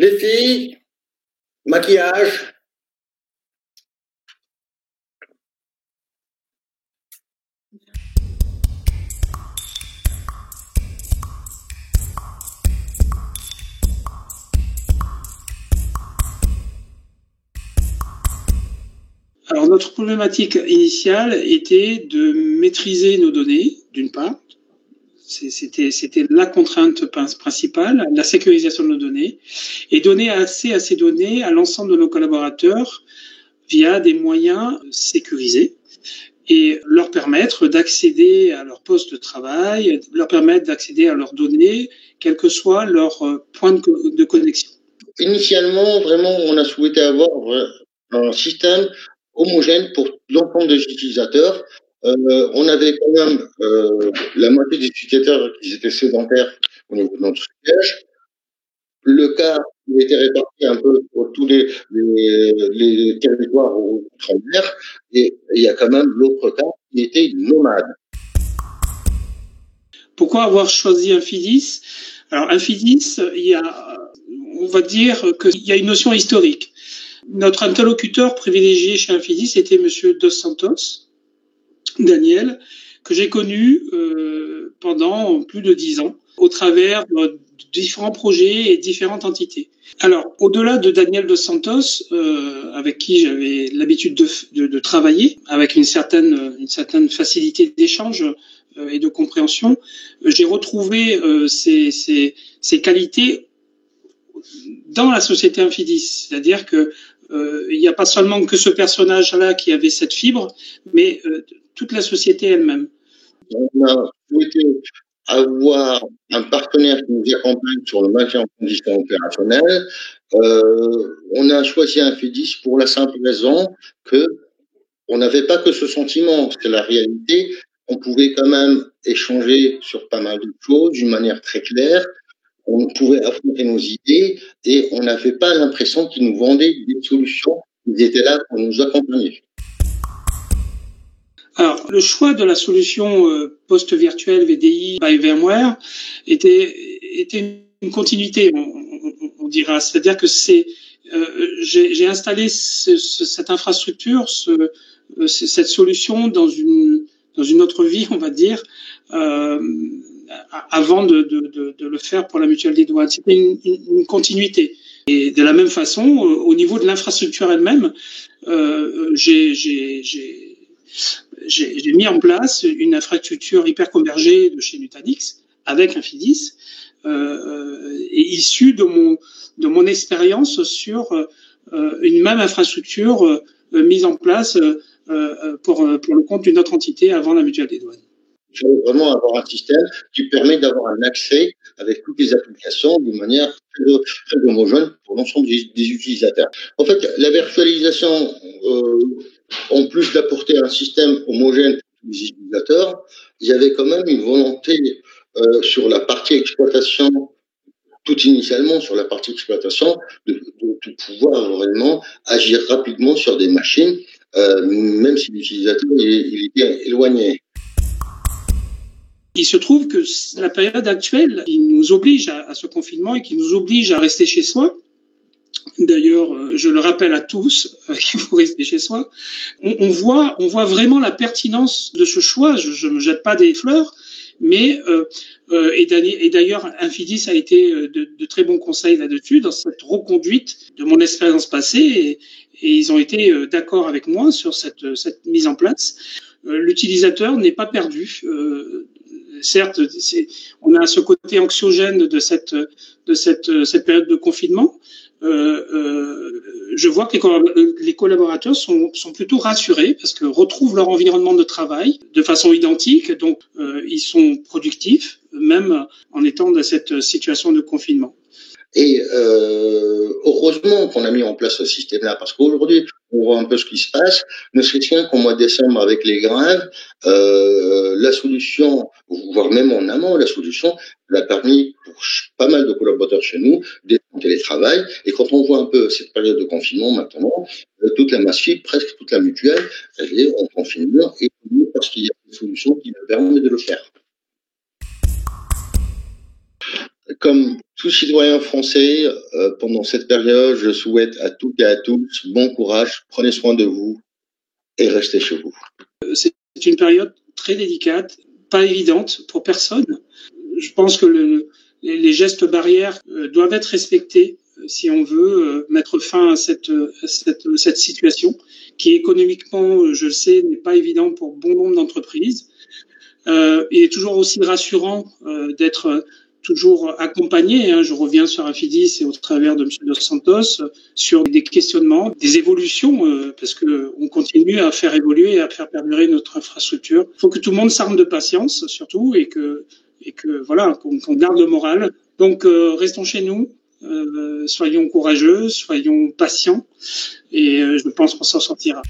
Les filles, maquillage. Alors, notre problématique initiale était de maîtriser nos données, d'une part. C'était la contrainte principale, la sécurisation de nos données, et donner accès à ces données à l'ensemble de nos collaborateurs via des moyens sécurisés et leur permettre d'accéder à leur poste de travail, leur permettre d'accéder à leurs données, quel que soit leur point de connexion. Initialement, vraiment, on a souhaité avoir un système homogène pour l'ensemble des utilisateurs. On avait quand même la moitié des utilisateurs qui étaient sédentaires au niveau de notre siège. Le cas était réparti un peu pour tous les territoires outre-mer, et il y a quand même l'autre cas qui était nomade. Pourquoi avoir choisi Infidis? Alors Infidis, on va dire qu'il y a une notion historique. Notre interlocuteur privilégié chez Infidis était Monsieur Dos Santos, Daniel, que j'ai connu pendant plus de 10 ans au travers de différents projets et différentes entités. Alors, au-delà de Daniel Dos Santos, avec qui j'avais l'habitude de travailler, avec une certaine facilité d'échange et de compréhension, j'ai retrouvé ces qualités dans la société Infidis. C'est-à-dire que il n'y a pas seulement que ce personnage-là qui avait cette fibre, mais toute la société elle-même. On a souhaité avoir un partenaire qui nous accompagne sur le maintien en condition opérationnelle. On a choisi Infidis pour la simple raison que on n'avait pas que ce sentiment, c'est la réalité. On pouvait quand même échanger sur pas mal de choses d'une manière très claire. On pouvait affronter nos idées et on n'avait pas l'impression qu'ils nous vendaient des solutions. Ils étaient là pour nous accompagner. Alors, le choix de la solution post-virtuelle VDI by VMware était une continuité, on dira. C'est-à-dire que j'ai installé cette infrastructure, cette solution dans une autre vie, on va dire, avant de le faire pour la mutuelle des douanes. C'était une continuité. Et de la même façon, au niveau de l'infrastructure elle-même, j'ai mis en place une infrastructure hyper convergée de chez Nutanix avec Infidis, et issue de mon expérience sur une même infrastructure mise en place pour le compte d'une autre entité avant la mutuelle des douanes. Il faut vraiment avoir un système qui permet d'avoir un accès avec toutes les applications d'une manière très homogène pour l'ensemble des utilisateurs. En fait, la virtualisation, en plus d'apporter un système homogène pour tous les utilisateurs, il y avait quand même une volonté sur la partie exploitation, tout initialement sur la partie exploitation, de pouvoir vraiment agir rapidement sur des machines, même si l'utilisateur il était éloigné. Il se trouve que la période actuelle, qui nous oblige à ce confinement et qui nous oblige à rester chez soi. D'ailleurs, je le rappelle à tous, qu'il faut rester chez soi. On voit vraiment la pertinence de ce choix. Je me jette pas des fleurs, mais et d'ailleurs, Infidis a été de très bons conseils là-dessus dans cette reconduite de mon expérience passée, et ils ont été d'accord avec moi sur cette mise en place. L'utilisateur n'est pas perdu. Certes, on a ce côté anxiogène de cette période de confinement. Je vois que les collaborateurs sont plutôt rassurés parce que retrouvent leur environnement de travail de façon identique, donc ils sont productifs même en étant dans cette situation de confinement. Et heureusement qu'on a mis en place ce système-là, parce qu'aujourd'hui, on voit un peu ce qui se passe. Ne serait-ce qu'au mois de décembre avec les grèves, la solution, voire même en amont, la solution a permis pour pas mal de collaborateurs chez nous d'être en télétravail. Et quand on voit un peu cette période de confinement maintenant, toute la massif, presque toute la mutuelle, elle est en confinement, et parce qu'il y a une solution qui nous permet de le faire. Comme tout citoyen français, pendant cette période, je souhaite à toutes et à tous bon courage, prenez soin de vous et restez chez vous. C'est une période très délicate, pas évidente pour personne. Je pense que les gestes barrières doivent être respectés si on veut mettre fin à cette situation qui économiquement, je le sais, n'est pas évidente pour bon nombre d'entreprises. Il est toujours aussi rassurant d'être toujours accompagné. Je reviens sur Afidis et au travers de M. Dos Santos sur des questionnements, des évolutions, parce que on continue à faire évoluer et à faire perdurer notre infrastructure. Il faut que tout le monde s'arme de patience, surtout, et que voilà, qu'on garde le moral. Donc, restons chez nous. Soyons courageux, soyons patients, et je pense qu'on s'en sortira.